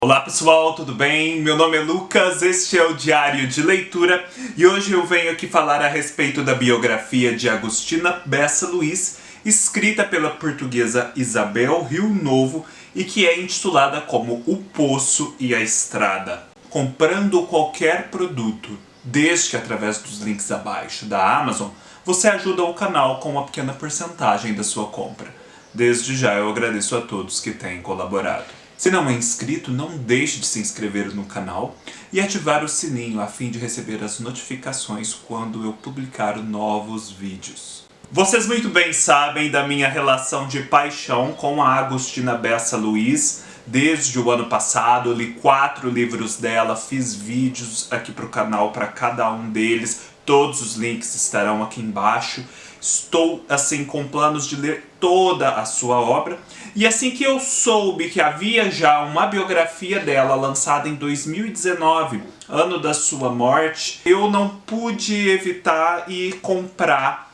Olá pessoal, tudo bem? Meu nome é Lucas, este é o Diário de Leitura e hoje eu venho aqui falar a respeito da biografia de Agostina Bessa Luiz, escrita pela portuguesa Isabel Rio Novo e que é intitulada como O Poço e a Estrada. Comprando qualquer produto, desde que através dos links abaixo da Amazon, você ajuda o canal com uma pequena porcentagem da sua compra. Desde já eu agradeço a todos que têm colaborado. Se não é inscrito, não deixe de se inscrever no canal e ativar o sininho a fim de receber as notificações quando eu publicar novos vídeos. Vocês muito bem sabem da minha relação de paixão com a Agostina Bessa Luiz. Desde o ano passado, eu li 4 livros dela, fiz vídeos aqui para o canal para cada um deles. Todos os links estarão aqui embaixo. Estou, assim, com planos de ler toda a sua obra. E assim que eu soube que havia já uma biografia dela lançada em 2019, ano da sua morte, eu não pude evitar e comprar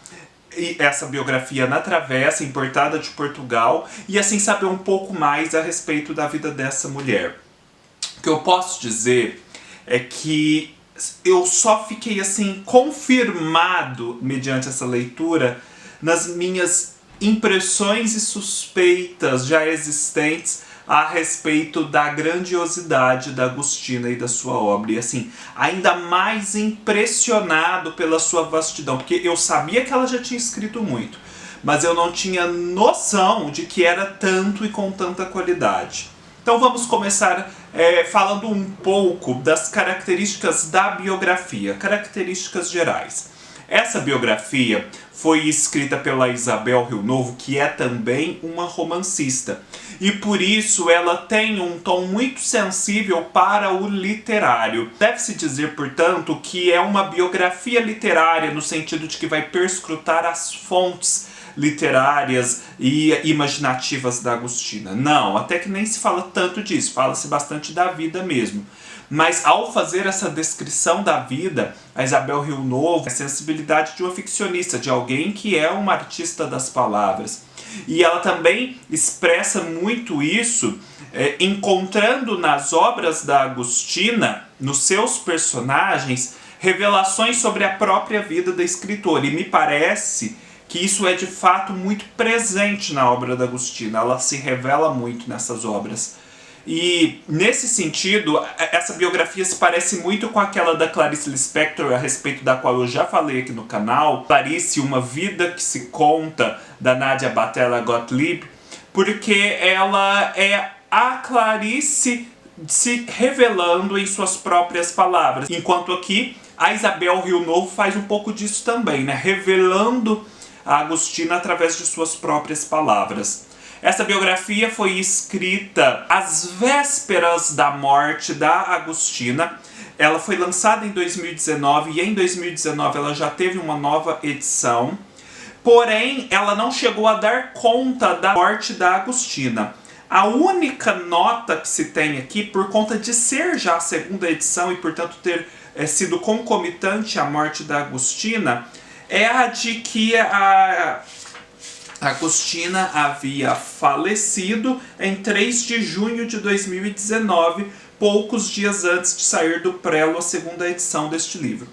essa biografia na Travessa, importada de Portugal, e assim saber um pouco mais a respeito da vida dessa mulher. O que eu posso dizer é que eu só fiquei assim confirmado mediante essa leitura nas minhas impressões e suspeitas já existentes a respeito da grandiosidade da Agostina e da sua obra. E assim, ainda mais impressionado pela sua vastidão, porque eu sabia que ela já tinha escrito muito, mas eu não tinha noção de que era tanto e com tanta qualidade. Então vamos começar falando um pouco das características da biografia, características gerais. Essa biografia foi escrita pela Isabel Rio Novo, que é também uma romancista. E por isso ela tem um tom muito sensível para o literário. Deve-se dizer, portanto, que é uma biografia literária no sentido de que vai perscrutar as fontes literárias e imaginativas da Agostina. Não, até que nem se fala tanto disso, fala-se bastante da vida mesmo. Mas ao fazer essa descrição da vida, a Isabel Rio Novo, a sensibilidade de uma ficcionista, de alguém que é uma artista das palavras. E ela também expressa muito isso, encontrando nas obras da Agostina, nos seus personagens, revelações sobre a própria vida da escritora. E me parece que isso é de fato muito presente na obra da Agostina. Ela se revela muito nessas obras. E nesse sentido, essa biografia se parece muito com aquela da Clarice Lispector, a respeito da qual eu já falei aqui no canal. Clarice, Uma Vida que se Conta, da Nadia Batella Gottlieb, porque ela é a Clarice se revelando em suas próprias palavras. Enquanto aqui, a Isabel Rio Novo faz um pouco disso também, né? Revelando a Agostina através de suas próprias palavras. Essa biografia foi escrita às vésperas da morte da Agostina. Ela foi lançada em 2019 e em 2019 ela já teve uma nova edição. Porém, ela não chegou a dar conta da morte da Agostina. A única nota que se tem aqui, por conta de ser já a segunda edição e portanto ter sido concomitante à morte da Agostina, é a de que a Agostina havia falecido em 3 de junho de 2019, poucos dias antes de sair do prelo a segunda edição deste livro.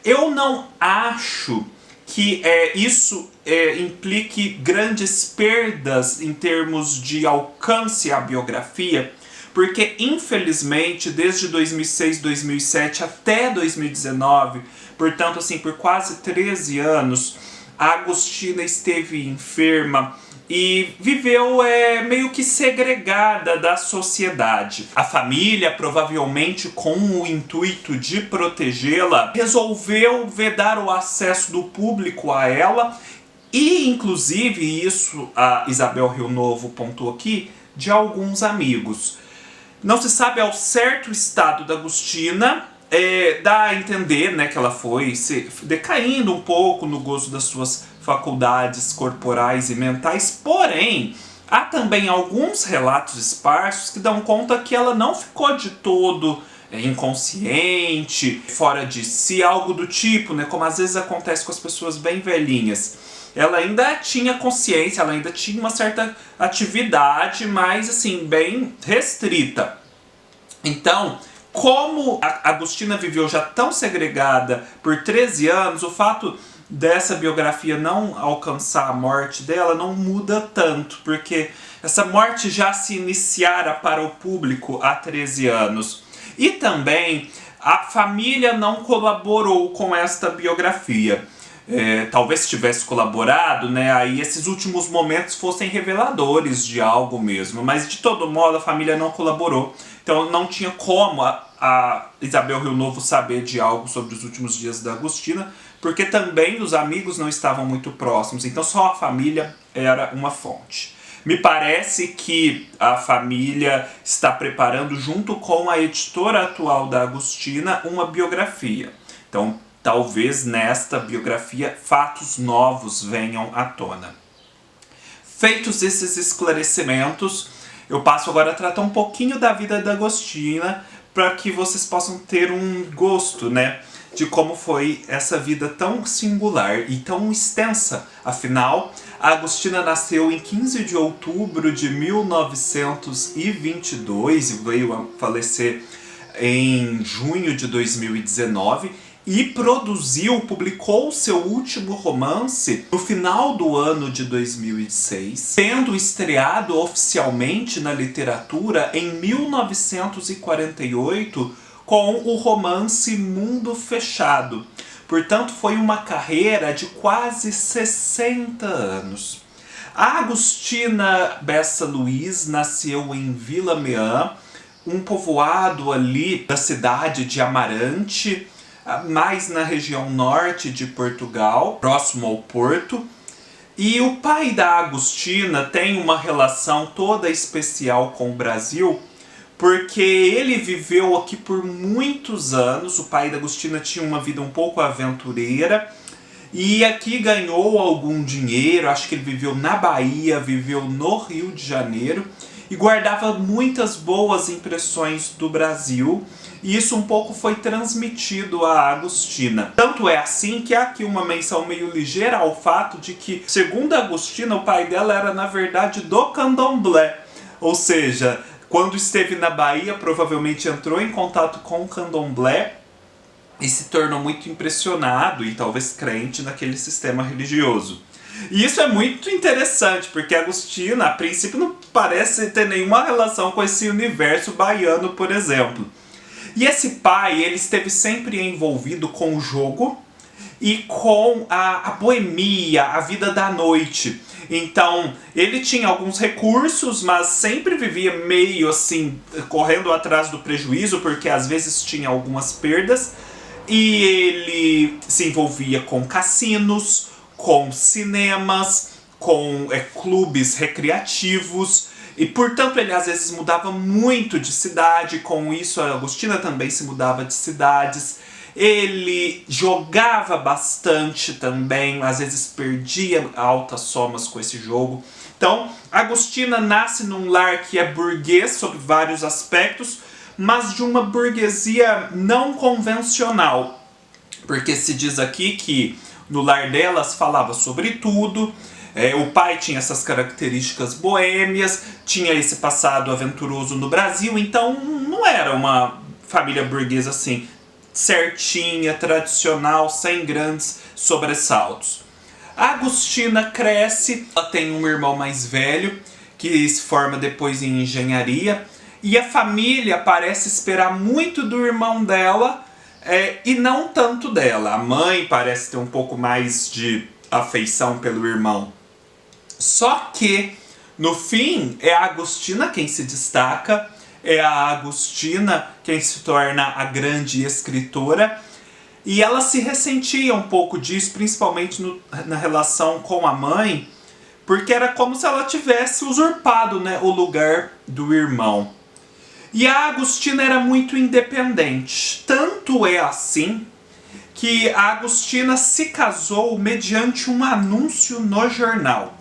Eu não acho que isso implique grandes perdas em termos de alcance à biografia, porque infelizmente desde 2006, 2007 até 2019, portanto assim por quase 13 anos, a Agostina esteve enferma e viveu meio que segregada da sociedade. A família, provavelmente com o intuito de protegê-la, resolveu vedar o acesso do público a ela e, inclusive, isso a Isabel Rio Novo pontuou aqui, de alguns amigos. Não se sabe ao certo o estado da Agostina. Dá a entender, né, que ela foi decaindo um pouco no gozo das suas faculdades corporais e mentais, porém, há também alguns relatos esparsos que dão conta que ela não ficou de todo inconsciente, fora de si, algo do tipo, né, como às vezes acontece com as pessoas bem velhinhas. Ela ainda tinha consciência, ela ainda tinha uma certa atividade, mas assim, bem restrita. Então, como a Agostina viveu já tão segregada por 13 anos, o fato dessa biografia não alcançar a morte dela não muda tanto, porque essa morte já se iniciara para o público há 13 anos. E também a família não colaborou com esta biografia. Talvez se tivesse colaborado, né, aí esses últimos momentos fossem reveladores de algo mesmo, mas de todo modo a família não colaborou, então não tinha como a Isabel Rio Novo saber de algo sobre os últimos dias da Agostina, porque também os amigos não estavam muito próximos, então só a família era uma fonte. Me parece que a família está preparando, junto com a editora atual da Agostina, uma biografia. Então, talvez nesta biografia fatos novos venham à tona. Feitos esses esclarecimentos, eu passo agora a tratar um pouquinho da vida da Agostina, para que vocês possam ter um gosto, né, de como foi essa vida tão singular e tão extensa. Afinal, a Agostina nasceu em 15 de outubro de 1922 e veio a falecer em junho de 2019 e publicou seu último romance no final do ano de 2006, tendo estreado oficialmente na literatura em 1948 com o romance Mundo Fechado. Portanto, foi uma carreira de quase 60 anos. A Agostina Bessa Luiz nasceu em Vila Meã, um povoado ali da cidade de Amarante, mais na região norte de Portugal, próximo ao Porto. E o pai da Agostina tem uma relação toda especial com o Brasil, porque ele viveu aqui por muitos anos. O pai da Agostina tinha uma vida um pouco aventureira e aqui ganhou algum dinheiro. Acho que ele viveu na Bahia, viveu no Rio de Janeiro e guardava muitas boas impressões do Brasil. E isso um pouco foi transmitido à Agostina. Tanto é assim que há aqui uma menção meio ligeira ao fato de que, segundo a Agostina, o pai dela era na verdade do candomblé. Ou seja, quando esteve na Bahia, provavelmente entrou em contato com o candomblé e se tornou muito impressionado e talvez crente naquele sistema religioso. E isso é muito interessante, porque a Agostina, a princípio, não parece ter nenhuma relação com esse universo baiano, por exemplo. E esse pai, ele esteve sempre envolvido com o jogo e com a boemia, a vida da noite. Então, ele tinha alguns recursos, mas sempre vivia meio assim, correndo atrás do prejuízo, porque às vezes tinha algumas perdas. E ele se envolvia com cassinos, com cinemas, com clubes recreativos. E, portanto, ele às vezes mudava muito de cidade. Com isso, a Agostina também se mudava de cidades. Ele jogava bastante também, às vezes perdia altas somas com esse jogo. Então, a Agostina nasce num lar que é burguês sob vários aspectos, mas de uma burguesia não convencional. Porque se diz aqui que no lar delas falava sobre tudo. O pai tinha essas características boêmias, tinha esse passado aventuroso no Brasil, então não era uma família burguesa assim, certinha, tradicional, sem grandes sobressaltos. A Agostina cresce, ela tem um irmão mais velho, que se forma depois em engenharia, e a família parece esperar muito do irmão dela, e não tanto dela. A mãe parece ter um pouco mais de afeição pelo irmão. Só que, no fim, é a Agostina quem se destaca, é a Agostina quem se torna a grande escritora, e ela se ressentia um pouco disso, principalmente na relação com a mãe, porque era como se ela tivesse usurpado, né, o lugar do irmão. E a Agostina era muito independente, tanto é assim que a Agostina se casou mediante um anúncio no jornal.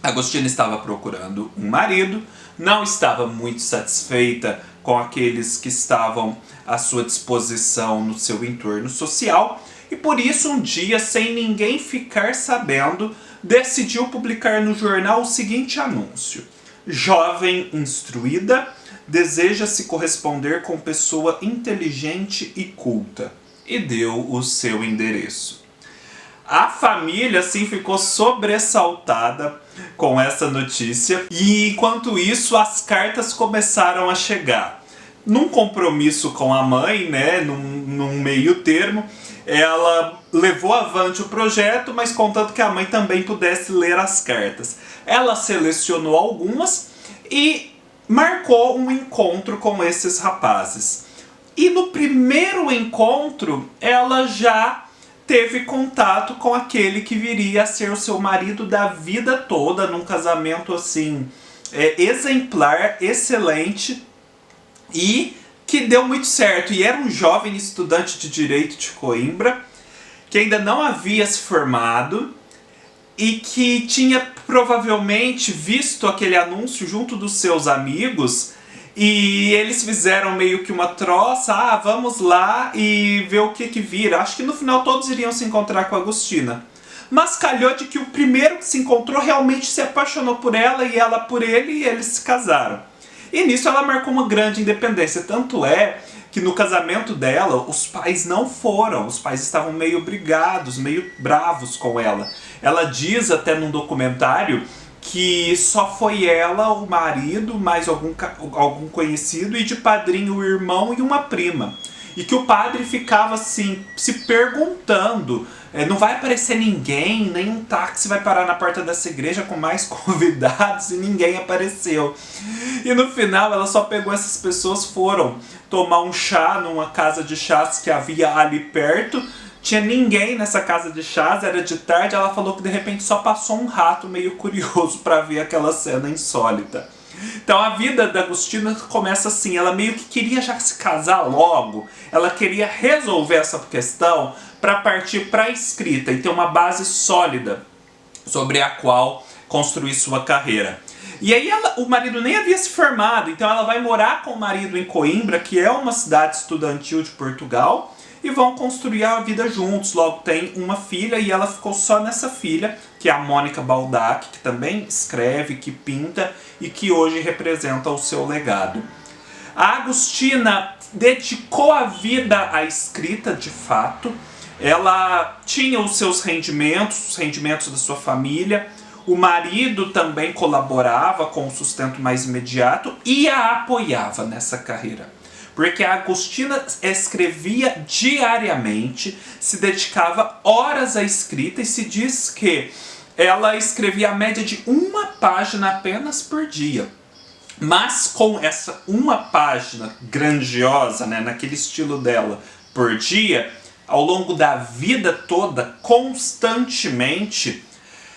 A Agostina estava procurando um marido, não estava muito satisfeita com aqueles que estavam à sua disposição no seu entorno social, e por isso um dia, sem ninguém ficar sabendo, decidiu publicar no jornal o seguinte anúncio: jovem instruída, deseja se corresponder com pessoa inteligente e culta. E deu o seu endereço. A família, assim, ficou sobressaltada com essa notícia. E, enquanto isso, as cartas começaram a chegar. Num compromisso com a mãe, né, num meio termo, ela levou avante o projeto, mas contanto que a mãe também pudesse ler as cartas. Ela selecionou algumas e marcou um encontro com esses rapazes. E no primeiro encontro, ela já teve contato com aquele que viria a ser o seu marido da vida toda, num casamento assim, exemplar, excelente, e que deu muito certo. E era um jovem estudante de Direito de Coimbra, que ainda não havia se formado, e que tinha provavelmente visto aquele anúncio junto dos seus amigos, e eles fizeram meio que uma troça, vamos lá e ver o que vira. Acho que no final todos iriam se encontrar com a Agostina. Mas calhou de que o primeiro que se encontrou realmente se apaixonou por ela e ela por ele, e eles se casaram. E nisso ela marcou uma grande independência, tanto é que no casamento dela os pais não foram, os pais estavam meio brigados, meio bravos com ela. Ela diz até num documentário que só foi ela, o marido, mais algum conhecido, e de padrinho o irmão e uma prima. E que o padre ficava assim, se perguntando, não vai aparecer ninguém, nem um táxi vai parar na porta dessa igreja com mais convidados, e ninguém apareceu. E no final ela só pegou essas pessoas, foram tomar um chá numa casa de chás que havia ali perto. Tinha ninguém nessa casa de chás, era de tarde. Ela falou que de repente só passou um rato meio curioso para ver aquela cena insólita. Então a vida da Agostina começa assim, ela meio que queria já se casar logo, ela queria resolver essa questão para partir para a escrita e ter uma base sólida sobre a qual construir sua carreira. E aí o marido nem havia se formado, então ela vai morar com o marido em Coimbra, que é uma cidade estudantil de Portugal, e vão construir a vida juntos. Logo tem uma filha e ela ficou só nessa filha, que é a Mônica Baldac, que também escreve, que pinta e que hoje representa o seu legado. A Agostina dedicou a vida à escrita de fato. Ela tinha os seus rendimentos, os rendimentos da sua família. O marido também colaborava com o sustento mais imediato e a apoiava nessa carreira. Porque a Agostina escrevia diariamente, se dedicava horas à escrita, e se diz que ela escrevia a média de uma página apenas por dia. Mas com essa uma página grandiosa, né, naquele estilo dela, por dia, ao longo da vida toda, constantemente,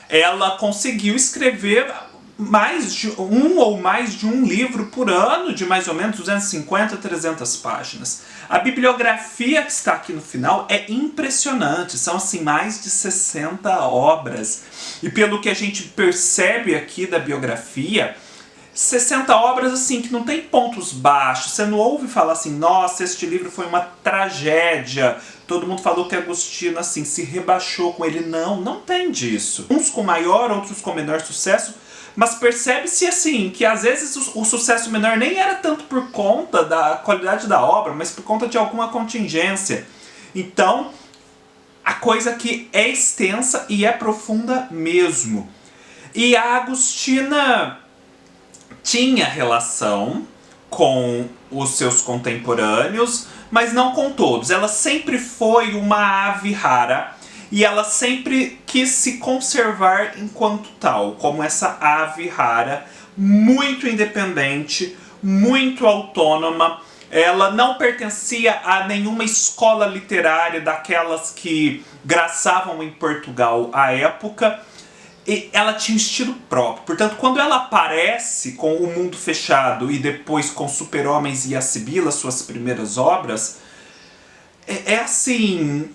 ela conseguiu escrever mais de um livro por ano, de mais ou menos 250 a 300 páginas. A bibliografia que está aqui no final é impressionante, são assim mais de 60 obras. E pelo que a gente percebe aqui da biografia, 60 obras assim que não tem pontos baixos. Você não ouve falar assim, nossa, este livro foi uma tragédia, todo mundo falou que Agostina assim se rebaixou com ele. Não tem disso. Uns com maior, outros com menor sucesso. Mas percebe-se assim, que às vezes o sucesso menor nem era tanto por conta da qualidade da obra, mas por conta de alguma contingência. Então, a coisa aqui é extensa e é profunda mesmo. E a Agostina tinha relação com os seus contemporâneos, mas não com todos. Ela sempre foi uma ave rara, e ela sempre quis se conservar enquanto tal, como essa ave rara, muito independente, muito autônoma. Ela não pertencia a nenhuma escola literária daquelas que graçavam em Portugal à época. E ela tinha um estilo próprio. Portanto, quando ela aparece com O Mundo Fechado e depois com Super-Homens e a Sibila, suas primeiras obras, é assim...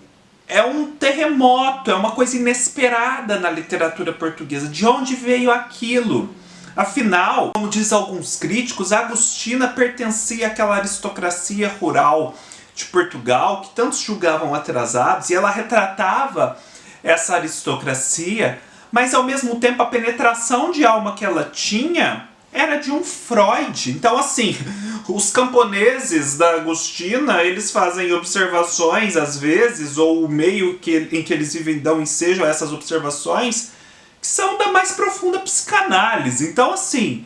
é um terremoto, é uma coisa inesperada na literatura portuguesa. De onde veio aquilo? Afinal, como diz alguns críticos, a Agostina pertencia àquela aristocracia rural de Portugal que tantos julgavam atrasados, e ela retratava essa aristocracia, mas ao mesmo tempo a penetração de alma que ela tinha era de um Freud. Então, assim, os camponeses da Agostina, eles fazem observações, às vezes, ou o meio em que eles vivem dão ensejo a essas observações, que são da mais profunda psicanálise. Então, assim,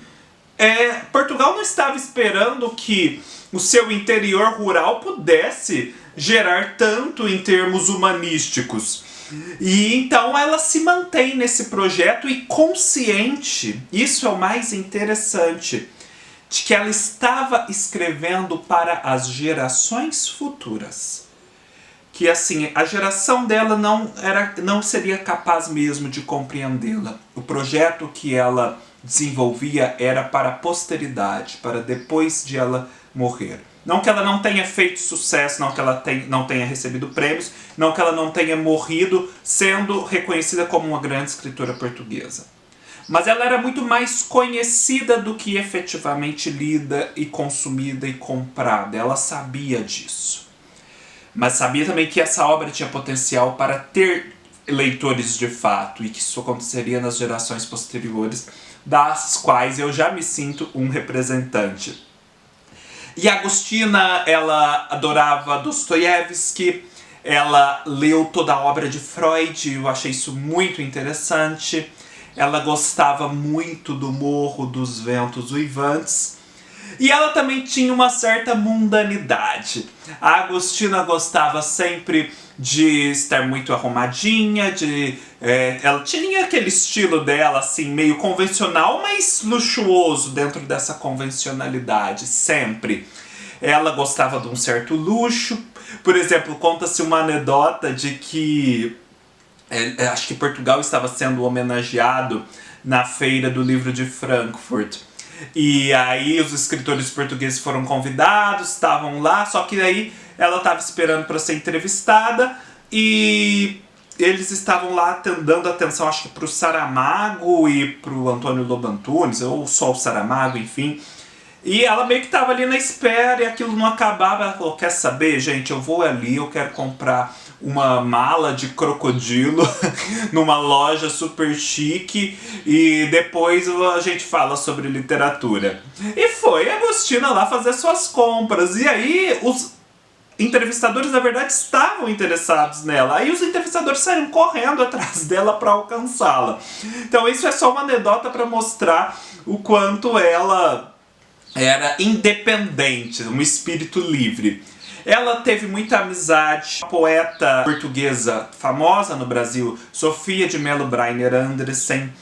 Portugal não estava esperando que o seu interior rural pudesse gerar tanto em termos humanísticos. E então ela se mantém nesse projeto e consciente, isso é o mais interessante, de que ela estava escrevendo para as gerações futuras. Que assim, a geração dela não seria capaz mesmo de compreendê-la. O projeto que ela desenvolvia era para a posteridade, para depois de ela morrer. Não que ela não tenha feito sucesso, não que ela não tenha recebido prêmios, não que ela não tenha morrido sendo reconhecida como uma grande escritora portuguesa. Mas ela era muito mais conhecida do que efetivamente lida e consumida e comprada. Ela sabia disso. Mas sabia também que essa obra tinha potencial para ter leitores de fato e que isso aconteceria nas gerações posteriores, das quais eu já me sinto um representante. E a Agostina, ela adorava Dostoiévski, ela leu toda a obra de Freud, eu achei isso muito interessante. Ela gostava muito do Morro dos Ventos Uivantes. E ela também tinha uma certa mundanidade. A Agostina gostava sempre de estar muito arrumadinha, ela tinha aquele estilo dela, assim, meio convencional, mas luxuoso dentro dessa convencionalidade, sempre. Ela gostava de um certo luxo. Por exemplo, conta-se uma anedota de que acho que Portugal estava sendo homenageado na Feira do Livro de Frankfurt. E aí os escritores portugueses foram convidados, estavam lá, só que aí ela estava esperando para ser entrevistada e eles estavam lá dando atenção, acho que para o Saramago e para o Antônio Lobo Antunes, ou só o Saramago, enfim. E ela meio que estava ali na espera e aquilo não acabava. Ela falou, quer saber, gente, eu vou ali, eu quero comprar uma mala de crocodilo numa loja super chique e depois a gente fala sobre literatura. E foi a Agostina lá fazer suas compras. E aí os entrevistadores, na verdade, estavam interessados nela. Aí os entrevistadores saíram correndo atrás dela para alcançá-la. Então isso é só uma anedota para mostrar o quanto ela era independente, um espírito livre. Ela teve muita amizade com a poeta portuguesa famosa no Brasil, Sofia de Mello Brynner Andressen.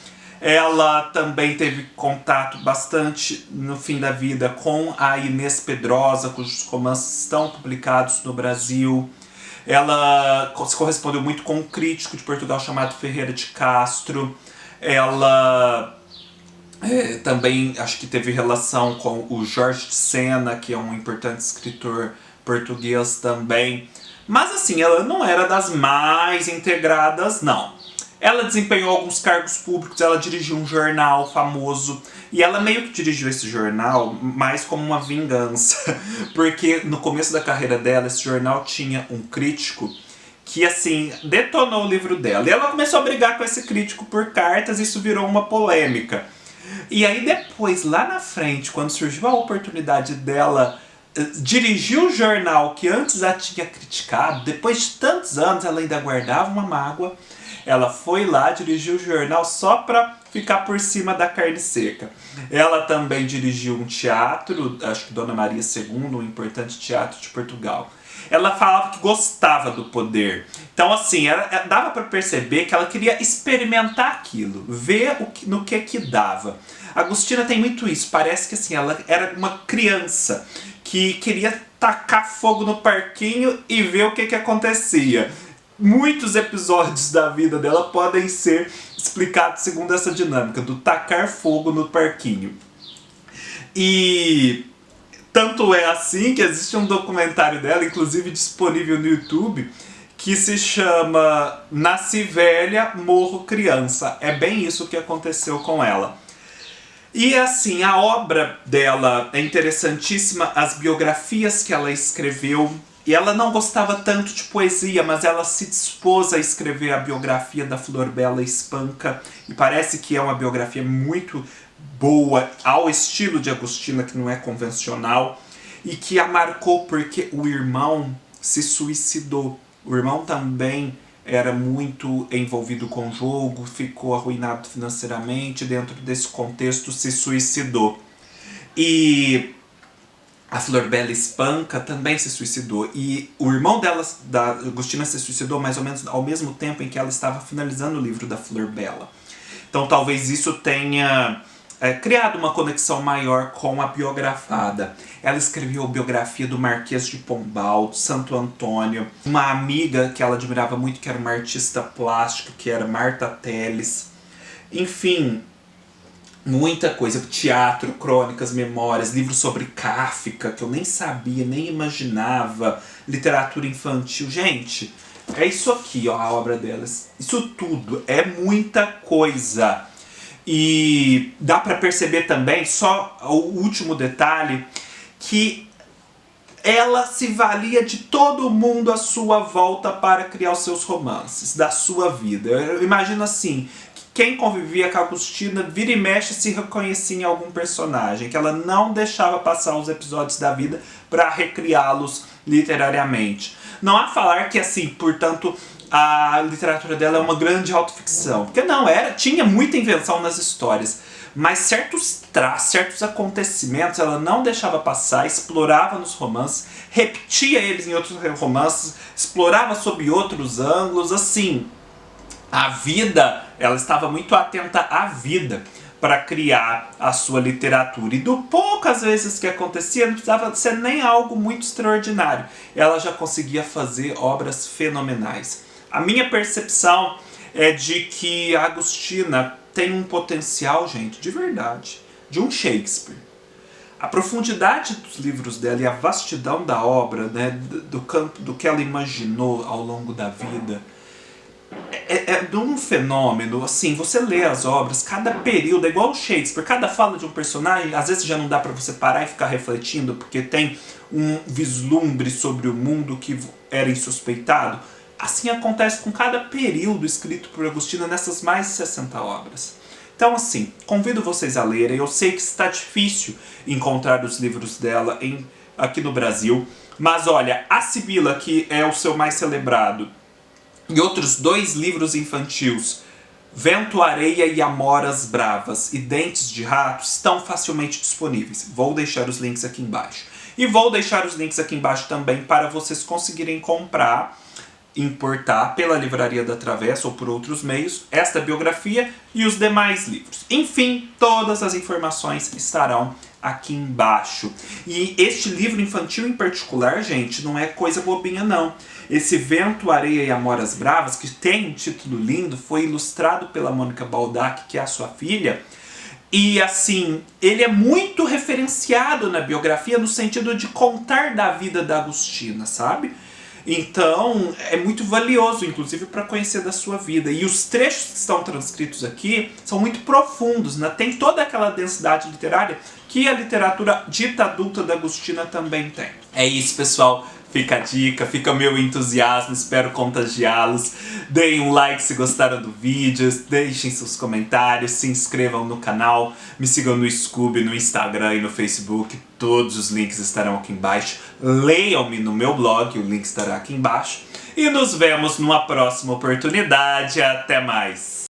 Ela também teve contato bastante no fim da vida com a Inês Pedrosa, cujos romances estão publicados no Brasil. Ela se correspondeu muito com um crítico de Portugal chamado Ferreira de Castro. Ela também acho que teve relação com o Jorge de Sena, que é um importante escritor português também. Mas assim, ela não era das mais integradas, não. Ela desempenhou alguns cargos públicos, ela dirigiu um jornal famoso. E ela meio que dirigiu esse jornal mais como uma vingança. Porque no começo da carreira dela, esse jornal tinha um crítico que, assim, detonou o livro dela. E ela começou a brigar com esse crítico por cartas e isso virou uma polêmica. E aí depois, lá na frente, quando surgiu a oportunidade dela dirigir o jornal que antes a tinha criticado, depois de tantos anos ela ainda guardava uma mágoa, ela foi lá, dirigiu o jornal só pra ficar por cima da carne seca. Ela também dirigiu um teatro, acho que Dona Maria II, um importante teatro de Portugal. Ela falava que gostava do poder. Então, assim, dava para perceber que ela queria experimentar aquilo, ver no que dava. A Agostina tem muito isso. Parece que assim, ela era uma criança que queria tacar fogo no parquinho e ver o que acontecia. Muitos episódios da vida dela podem ser explicados segundo essa dinâmica, do tacar fogo no parquinho. E tanto é assim que existe um documentário dela, inclusive disponível no YouTube, que se chama Nasci Velha, Morro Criança. É bem isso que aconteceu com ela. E assim, a obra dela é interessantíssima, as biografias que ela escreveu. E ela não gostava tanto de poesia, mas ela se dispôs a escrever a biografia da Flor Bela Espanca. E parece que é uma biografia muito boa, ao estilo de Agostina, que não é convencional, e que a marcou porque o irmão se suicidou. O irmão também era muito envolvido com o jogo, ficou arruinado financeiramente, dentro desse contexto se suicidou. E a Flor Bela Espanca também se suicidou. E o irmão dela, da Agostina, se suicidou mais ou menos ao mesmo tempo em que ela estava finalizando o livro da Flor Bela. Então talvez isso tenha criado uma conexão maior com a biografada. Ela escreveu a biografia do Marquês de Pombal, do Santo Antônio, uma amiga que ela admirava muito, que era uma artista plástica, que era Marta Telles. Enfim, muita coisa. Teatro, crônicas, memórias, livros sobre Kafka, que eu nem sabia, nem imaginava. Literatura infantil. Gente, é isso aqui, ó, a obra delas. Isso tudo é muita coisa. E dá pra perceber também, só o último detalhe, que ela se valia de todo mundo à sua volta para criar os seus romances, da sua vida. Eu imagino assim, que quem convivia com a Agostina vira e mexe se reconhecia em algum personagem, que ela não deixava passar os episódios da vida para recriá-los literariamente. Não há falar que, assim, portanto, a literatura dela é uma grande autoficção. Porque não, tinha muita invenção nas histórias. Mas certos traços, certos acontecimentos ela não deixava passar, explorava nos romances, repetia eles em outros romances, explorava sob outros ângulos, assim. A vida, ela estava muito atenta à vida para criar a sua literatura. E do poucas vezes que acontecia, não precisava ser nem algo muito extraordinário. Ela já conseguia fazer obras fenomenais. A minha percepção é de que a Agostina tem um potencial, gente, de verdade, de um Shakespeare. A profundidade dos livros dela e a vastidão da obra, né, do campo, do que ela imaginou ao longo da vida, é de um fenômeno. Assim, você lê as obras, cada período, é igual o Shakespeare, cada fala de um personagem, às vezes já não dá para você parar e ficar refletindo, porque tem um vislumbre sobre o mundo que era insuspeitado. Assim acontece com cada período escrito por Agostina nessas mais de 60 obras. Então, assim, convido vocês a lerem. Eu sei que está difícil encontrar os livros dela aqui no Brasil, mas olha, A Sibila, que é o seu mais celebrado, e outros 2 livros infantis, Vento, Areia e Amoras Bravas e Dentes de Rato, estão facilmente disponíveis. Vou deixar os links aqui embaixo. E vou deixar os links aqui embaixo também para vocês conseguirem comprar, importar pela Livraria da Travessa ou por outros meios esta biografia e os demais livros. Enfim, todas as informações estarão aqui embaixo. E este livro infantil em particular, gente, não é coisa bobinha não. Esse Vento, Areia e Amoras Bravas, que tem um título lindo, foi ilustrado pela Mônica Baldac, que é a sua filha. E assim, ele é muito referenciado na biografia no sentido de contar da vida da Agostina, sabe? Então, é muito valioso, inclusive, para conhecer da sua vida. E os trechos que estão transcritos aqui são muito profundos, né? Tem toda aquela densidade literária que a literatura dita adulta da Agostina também tem. É isso, pessoal. Fica a dica, fica o meu entusiasmo, espero contagiá-los. Deem um like se gostaram do vídeo, deixem seus comentários, se inscrevam no canal, me sigam no Scoob, no Instagram e no Facebook, todos os links estarão aqui embaixo. Leiam-me no meu blog, o link estará aqui embaixo. E nos vemos numa próxima oportunidade, até mais!